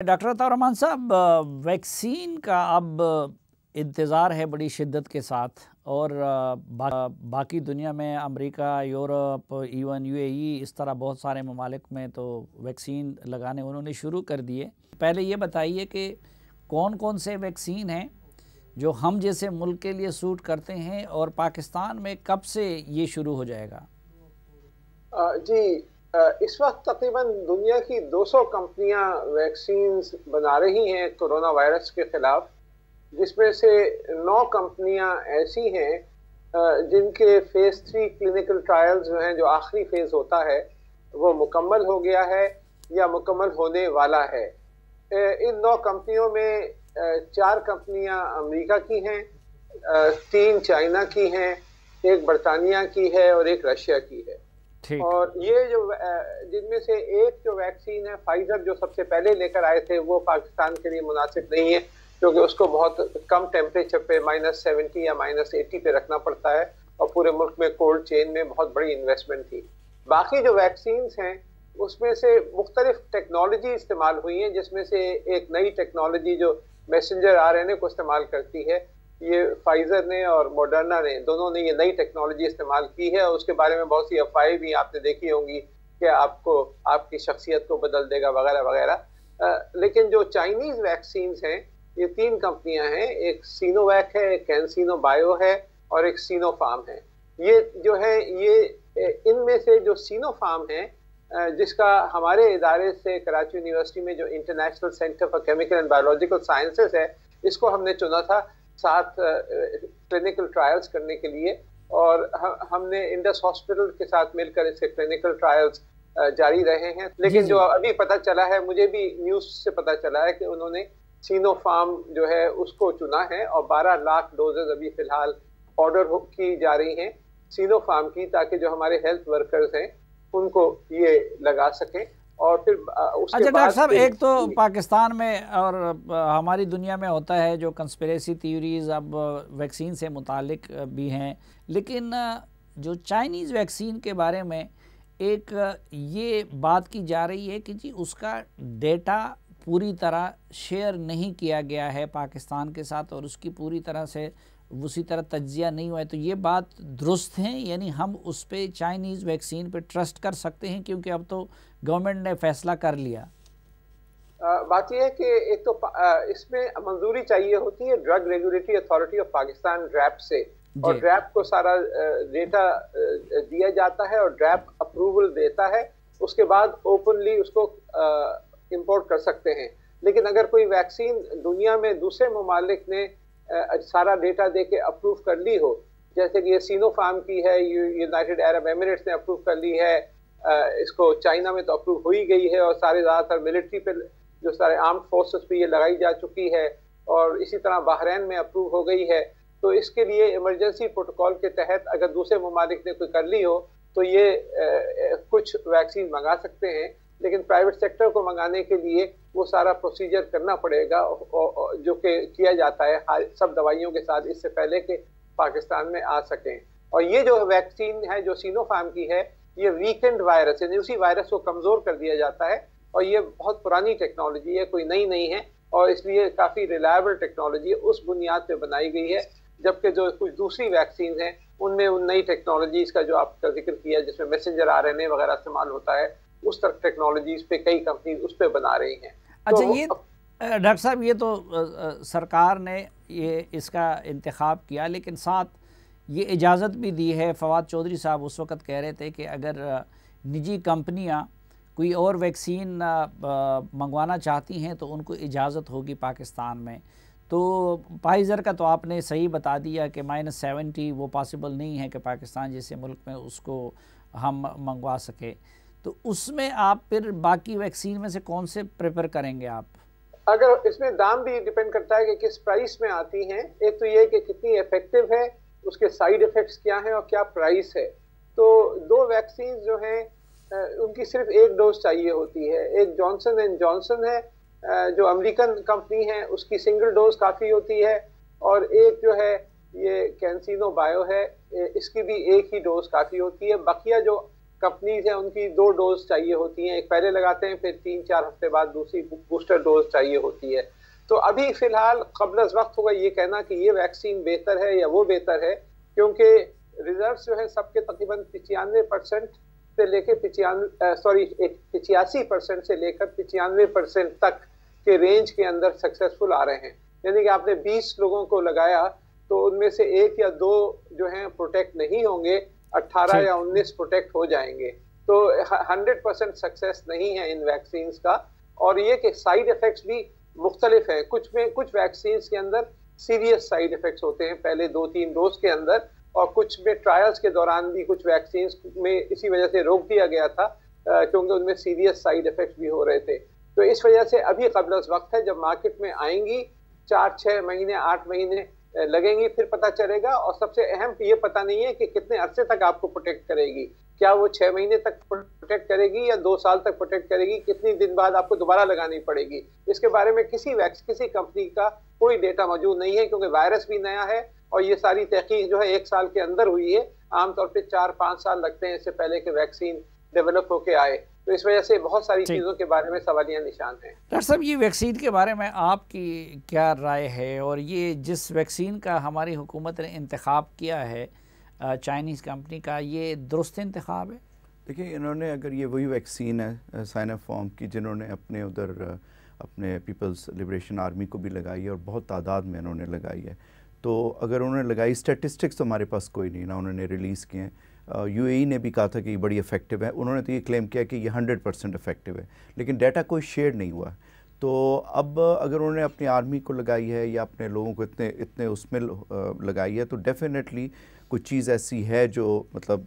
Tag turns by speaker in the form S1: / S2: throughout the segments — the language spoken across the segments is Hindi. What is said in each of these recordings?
S1: डॉक्टर अता रहमान साहब, वैक्सीन का अब इंतज़ार है बड़ी शिद्दत के साथ और बाकी दुनिया में अमेरिका, यूरोप, इवन यूएई, इस तरह बहुत सारे ममालिक में तो वैक्सीन लगाने उन्होंने शुरू कर दिए। पहले ये बताइए कि कौन कौन से वैक्सीन हैं जो हम जैसे मुल्क के लिए सूट करते हैं और पाकिस्तान में कब से ये शुरू हो जाएगा?
S2: जी, इस वक्त तकरीबन दुनिया की 200 कंपनियां वैक्सीन बना रही हैं कोरोना वायरस के खिलाफ, जिसमें से 9 कंपनियां ऐसी हैं जिनके फेज 3 क्लिनिकल ट्रायल्स जो हैं, जो आखिरी फेज होता है, वो मुकम्मल हो गया है या मुकम्मल होने वाला है। इन 9 कंपनियों में 4 कंपनियां अमेरिका की हैं, 3 चाइना की हैं, एक बरतानिया की है और एक रशिया की है। और ये जो जिनमें से एक जो वैक्सीन है फाइजर, जो सबसे पहले लेकर आए थे, वो पाकिस्तान के लिए मुनासिब नहीं है, क्योंकि उसको बहुत कम टेम्परेचर पे -70 या -80 पे रखना पड़ता है और पूरे मुल्क में कोल्ड चेन में बहुत बड़ी इन्वेस्टमेंट थी। बाकी जो वैक्सीन हैं उसमें से मुख्तलिफ टेक्नोलॉजी इस्तेमाल हुई है, जिसमें से एक नई टेक्नोलॉजी जो मैसेंजर आरएनए को इस्तेमाल करती है, ये फाइजर ने और मॉडर्ना ने, दोनों ने ये नई टेक्नोलॉजी इस्तेमाल की है। और उसके बारे में बहुत सी अफवाहें भी आपने देखी होंगी कि आपको आपकी शख्सियत को बदल देगा वगैरह वगैरह। लेकिन जो चाइनीज वैक्सीन हैं, ये 3 कंपनियां हैं, एक सीनोवैक है, एक कैंसिनो बायो है और एक सीनोफार्म है। ये जो है, ये इनमें से जो सीनोफार्म है, जिसका हमारे इदारे से कराची यूनिवर्सिटी में जो international centre for chemical and biological sciences है, इसको हमने चुना था 7 क्लिनिकल ट्रायल्स करने के लिए, और हमने इंडस हॉस्पिटल के साथ मिलकर इसके क्लिनिकल ट्रायल्स जारी रहे हैं। लेकिन जो अभी पता चला है, मुझे भी न्यूज़ से पता चला है कि उन्होंने सीनोफार्म जो है उसको चुना है और 12 लाख डोजेज अभी फिलहाल ऑर्डर की जा रही हैं सीनोफार्म की, ताकि जो हमारे हेल्थ वर्कर्स हैं उनको ये लगा सकें। और फिर उसके
S1: अच्छा डॉक्टर साहब, एक तो पाकिस्तान में और हमारी दुनिया में होता है जो कंस्पिरेसी थ्योरीज अब वैक्सीन से मुतालिक भी हैं, लेकिन जो चाइनीज़ वैक्सीन के बारे में एक ये बात की जा रही है कि जी उसका डेटा पूरी तरह शेयर नहीं किया गया है पाकिस्तान के साथ और उसकी पूरी तरह से उसी तरह तज्जिया नहीं हुआ है। तो ये बात दुरुस्त है, यानी हम उस पर चाइनीज़ वैक्सीन पे ट्रस्ट कर सकते हैं, क्योंकि अब तो गवर्नमेंट ने फैसला कर लिया?
S2: बात यह है कि एक तो इसमें मंजूरी चाहिए होती है drug regulatory authority of Pakistan, DRAP से, और ड्रैप को सारा डेटा दिया जाता है और ड्रैप अप्रूवल देता है। उसके बाद ओपनली उसको इंपोर्ट कर सकते हैं। लेकिन अगर कोई वैक्सीन दुनिया में दूसरे ममालिक ने सारा डेटा दे के अप्रूव कर ली हो, जैसे कि ये सीनोफार्म की है, यूनाइटेड अरब एमिरेट्स ने अप्रूव कर ली है, इसको चाइना में तो अप्रूव हो ही गई है और सारे ज़्यादातर मिलिट्री पे, जो सारे आर्म्ड फोर्सेस पे ये लगाई जा चुकी है, और इसी तरह बहरीन में अप्रूव हो गई है। तो इसके लिए इमरजेंसी प्रोटोकॉल के तहत अगर दूसरे ममालिक ने कोई कर ली हो तो ये कुछ वैक्सीन मंगा सकते हैं, लेकिन प्राइवेट सेक्टर को मंगाने के लिए वो सारा प्रोसीजर करना पड़ेगा, जो कि किया जाता है सब दवाइयों के साथ, इससे पहले कि पाकिस्तान में आ सकें। और ये जो वैक्सीन है जो सीनोफार्म की है, ये वीकेंड वायरस, यानी उसी वायरस को कमज़ोर कर दिया जाता है, और ये बहुत पुरानी टेक्नोलॉजी है, कोई नई नहीं है, और इसलिए काफ़ी रिलायबल टेक्नोलॉजी है, उस बुनियाद पे बनाई गई है। जबकि जो कुछ दूसरी वैक्सीन हैं उनमें उन नई टेक्नोलॉजीज़ का जो आपका जिक्र किया, जिसमें मैसेंजर आरएनए वगैरह इस्तेमाल होता है, उस तरह टेक्नोलॉजीज़ पे कई कंपनी उस पर बना रही हैं।
S1: अच्छा, ये डॉक्टर साहब, ये तो सरकार ने ये इसका इंतखाब किया, लेकिन साथ ये इजाज़त भी दी है। फवाद चौधरी साहब उस वक़्त कह रहे थे कि अगर निजी कंपनियां कोई और वैक्सीन मंगवाना चाहती हैं तो उनको इजाज़त होगी पाकिस्तान में। तो फाइज़र का तो आपने सही बता दिया कि -70 वो पॉसिबल नहीं है कि पाकिस्तान जैसे मुल्क में उसको हम मंगवा सके। तो उसमें आप फिर बाकी वैक्सीन में से कौन से प्रेफर करेंगे आप?
S2: अगर इसमें दाम भी डिपेंड करता है कि किस प्राइस में आती हैं। एक तो ये कि कितनी इफेक्टिव है, उसके साइड इफ़ेक्ट्स क्या हैं और क्या प्राइस है। तो 2 वैक्सीन जो हैं उनकी सिर्फ एक डोज चाहिए होती है। एक जॉनसन एंड जॉनसन है जो अमेरिकन कंपनी है, उसकी सिंगल डोज काफ़ी होती है, और एक जो है ये कैंसिनो बायो है, इसकी भी एक ही डोज काफ़ी होती है। बाकिया जो कंपनीज हैं उनकी 2 डोज चाहिए होती हैं, एक पहले लगाते हैं फिर 3-4 हफ्ते बाद दूसरी बूस्टर डोज चाहिए होती है। तो अभी फिलहाल क़ब्ल अज़ वक्त होगा ये कहना कि ये वैक्सीन बेहतर है या वो बेहतर है, क्योंकि रिजल्ट जो है सबके तकरीबन 95% से लेकर 85% से लेकर 95% तक के रेंज के अंदर सक्सेसफुल आ रहे हैं। यानी कि आपने 20 लोगों को लगाया तो उनमें से 1 या 2 जो हैं प्रोटेक्ट नहीं होंगे, 18 या 19 प्रोटेक्ट हो जाएंगे। तो 100% सक्सेस नहीं है इन वैक्सीन का। और ये कि साइड इफेक्ट्स भी मुख्तलिफ हैं। कुछ वैक्सीन के अंदर सीरियस साइड इफेक्ट्स होते हैं पहले 2-3 डोज के अंदर, और कुछ में ट्रायल्स के दौरान भी कुछ वैक्सीन में इसी वजह से रोक दिया गया था क्योंकि उनमें सीरियस साइड इफेक्ट्स भी हो रहे थे। तो इस वजह से अभी क़ब्ल अज़ वक्त है, जब मार्केट में आएंगी 4-6 महीने 8 महीने लगेंगी फिर पता चलेगा। और सबसे अहम ये पता नहीं है कि कितने अरसे तक आपको प्रोटेक्ट करेगी, क्या वो 6 महीने तक प्रोटेक्ट करेगी या 2 साल तक प्रोटेक्ट करेगी, कितनी दिन बाद आपको दोबारा लगानी पड़ेगी, इसके बारे में किसी कंपनी का कोई डेटा मौजूद नहीं है, क्योंकि वायरस भी नया है और ये सारी तहकीक जो है 1 साल के अंदर हुई है। आमतौर पर 4-5 साल लगते हैं इससे पहले कि वैक्सीन डेवलप होके आए। तो इस वजह से बहुत सारी चीज़ों के बारे में सवालिया निशान हैं।
S1: डॉक्टर साहब, ये वैक्सीन के बारे में आपकी क्या राय है, और ये जिस वैक्सीन का हमारी हुकूमत ने इंतखाब किया है चाइनीज़ कंपनी का, ये दुरुस्त इंतखाब है?
S3: देखिए, इन्होंने अगर ये वही वैक्सीन है साइनोफार्म की जिन्होंने अपने उधर अपने पीपल्स लिबरेशन आर्मी को भी लगाई है और बहुत तादाद में इन्होंने लगाई है, तो अगर उन्होंने लगाई, स्टैटिस्टिक्स तो हमारे पास कोई नहीं ना उन्होंने रिलीज़ किए हैं। यूएई ने भी कहा था कि ये बड़ी इफ़ेक्टिव है, उन्होंने तो ये क्लेम किया कि ये 100% इफ़ेक्टिव है, लेकिन डाटा कोई शेयर नहीं हुआ। तो अब अगर उन्होंने अपनी आर्मी को लगाई है या अपने लोगों को इतने उसमें लगाई है, तो डेफिनेटली कुछ चीज़ ऐसी है जो मतलब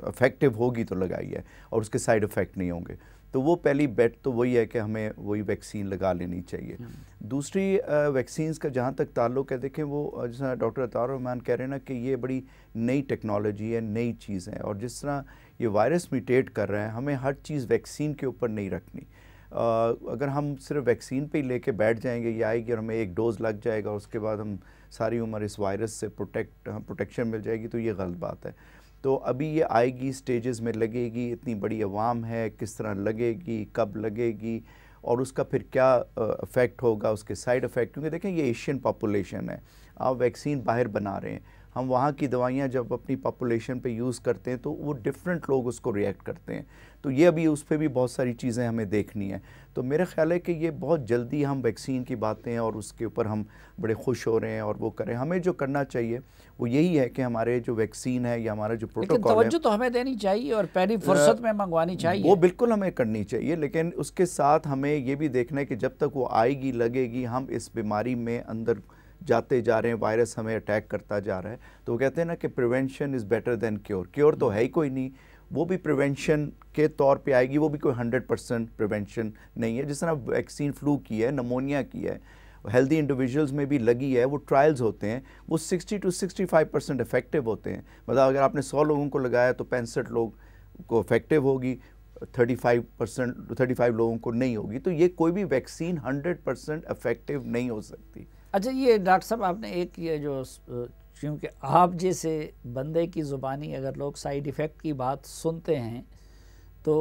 S3: इफ़ेक्टिव होगी तो लगाई है और उसके साइड इफ़ेक्ट नहीं होंगे। तो वो पहली बेट तो वही है कि हमें वही वैक्सीन लगा लेनी चाहिए। दूसरी वैक्सीन्स का जहाँ तक ताल्लुक़ है, देखें वो जैसा डॉक्टर अतार रहमान कह रहे हैं ना कि ये बड़ी नई टेक्नोलॉजी है, नई चीज़ है, और जिस तरह ये वायरस म्यूटेट कर रहे हैं, हमें हर चीज़ वैक्सीन के ऊपर नहीं रखनी। अगर हम सिर्फ वैक्सीन पे ही लेके बैठ जाएंगे, ये आएगी और हमें एक डोज़ लग जाएगा और उसके बाद हम सारी उम्र इस वायरस से प्रोटेक्शन मिल जाएगी, तो ये गलत बात है। तो अभी ये आएगी, स्टेजेस में लगेगी, इतनी बड़ी अवाम है, किस तरह लगेगी, कब लगेगी और उसका फिर क्या इफ़ेक्ट होगा, उसके साइड इफ़ेक्ट, क्योंकि देखें ये एशियन पॉपुलेशन है, आप वैक्सीन बाहर बना रहे हैं, हम वहाँ की दवाइयाँ जब अपनी पॉपुलेशन पे यूज़ करते हैं तो वो डिफरेंट लोग उसको रिएक्ट करते हैं। तो ये अभी उस पर भी बहुत सारी चीज़ें हमें देखनी है। तो मेरा ख्याल है कि ये बहुत जल्दी हम वैक्सीन की बातें और उसके ऊपर हम बड़े खुश हो रहे हैं और वो करें। हमें जो करना चाहिए वो यही है कि हमारे जो वैक्सीन है या हमारा जो प्रोटोकॉल है,
S1: तवज्जो तो हमें देनी चाहिए और पहली फुर्सत में मंगवानी चाहिए,
S3: वो बिल्कुल हमें करनी चाहिए, लेकिन उसके साथ हमें ये भी देखना है कि जब तक वो आएगी, लगेगी, हम इस बीमारी में अंदर जाते जा रहे हैं, वायरस हमें अटैक करता जा रहा है। तो वो कहते हैं ना कि prevention is better than cure. Cure तो है ही कोई नहीं, वो भी प्रिवेंशन के तौर पे आएगी, वो भी कोई 100% प्रिवेंशन नहीं है। जिस तरह वैक्सीन फ्लू की है, नमोनिया की है, हेल्दी इंडिविजुअल्स में भी लगी है, वो ट्रायल्स होते हैं, वो 60 to 65% इफेक्टिव होते हैं। मतलब अगर आपने 100 लोगों को लगाया तो 65 लोग को इफेक्टिव होगी, 35 लोगों को नहीं होगी। तो ये कोई भी वैक्सीन 100% इफेक्टिव नहीं हो सकती।
S1: अच्छा, ये डॉक्टर साहब आपने एक ये जो, क्योंकि आप जैसे बंदे की ज़ुबानी अगर लोग साइड इफ़ेक्ट की बात सुनते हैं तो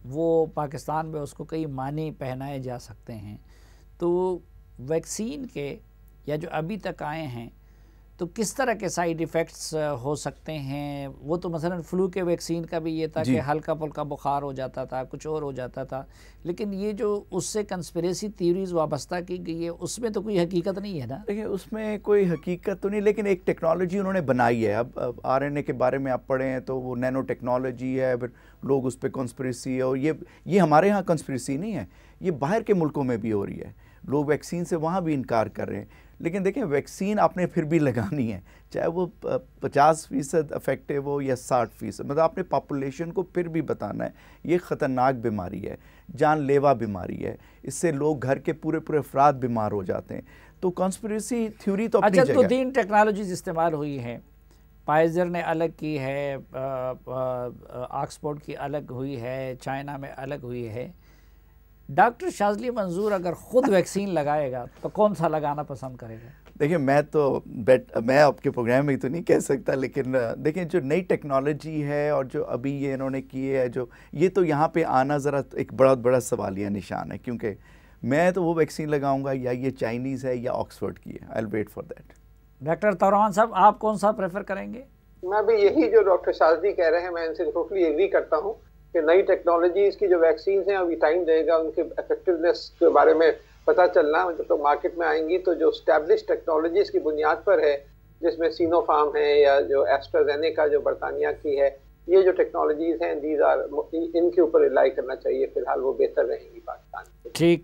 S1: वो पाकिस्तान में उसको कई मानी पहनाए जा सकते हैं। तो वैक्सीन के या जो अभी तक आए हैं तो किस तरह के साइड इफ़ेक्ट्स हो सकते हैं? वो तो मसलन फ्लू के वैक्सीन का भी ये था कि हल्का फुल्का बुखार हो जाता था, कुछ और हो जाता था, लेकिन ये जो उससे कंस्पिरेसी थ्योरीज वाबस्ता की गई है उसमें तो कोई हकीकत नहीं है ना?
S3: देखिए, उसमें कोई हकीकत तो नहीं, लेकिन एक टेक्नोलॉजी उन्होंने बनाई है। अब RNA के बारे में आप पढ़े हैं तो वो नैनो टेक्नोलॉजी है, फिर लोग उस पर कंस्पिरेसी है, और ये हमारे यहाँ कंस्पिरेसी नहीं है, ये बाहर के मुल्कों में भी हो रही है। लोग वैक्सीन से वहाँ भी इनकार कर रहे हैं। लेकिन देखें, वैक्सीन आपने फिर भी लगानी है, चाहे वो 50% इफेक्टिव हो या 60%। मतलब आपने पॉपुलेशन को फिर भी बताना है ये ख़तरनाक बीमारी है, जानलेवा बीमारी है, इससे लोग घर के पूरे पूरे अफराद बीमार हो जाते हैं। तो कॉन्स्पिरेसी थ्योरी तो अपनी जगह।
S1: अच्छा, तो 3 टेक्नोलॉजीज इस्तेमाल हुई हैं, फाइज़र ने अलग की है, ऑक्सफोर्ड की अलग हुई है, चाइना में अलग हुई है। डॉक्टर शाज़ली मंजूर अगर ख़ुद वैक्सीन लगाएगा तो कौन सा लगाना पसंद करेगा?
S3: देखिए मैं आपके प्रोग्राम में तो नहीं कह सकता, लेकिन देखिए जो नई टेक्नोलॉजी है और जो अभी ये इन्होंने किए है, जो ये तो यहाँ पे आना ज़रा एक बहुत बड़ा सवालिया निशान है, क्योंकि मैं तो वो वैक्सीन लगाऊंगा या ये चाइनीज़ है या ऑक्सफोर्ड की है। I will wait for that.
S1: Doctor Tauran साहब, आप कौन सा प्रेफर करेंगे?
S2: मैं भी यही जो डॉक्टर शाज़दी कह रहे हैं, मैं इनसे टोटली एग्री करता हूँ कि नई टेक्नोलॉजीज़ की जो वैक्सीन हैं अभी टाइम देगा उनके इफेक्टिवनेस के बारे में पता चलना। जब तो मार्केट में आएंगी तो जो स्टैब्लिश टेक्नोलॉजीज़ की बुनियाद पर है, जिसमें सिनोफार्म है या जो एस्ट्राजेनेका जो बरतानिया की है, ये जो टेक्नोलॉजीज़ हैं इनके ऊपर रिलाई करना चाहिए। फिलहाल वो बेहतर रहेंगी पाकिस्तान के।
S1: ठीक।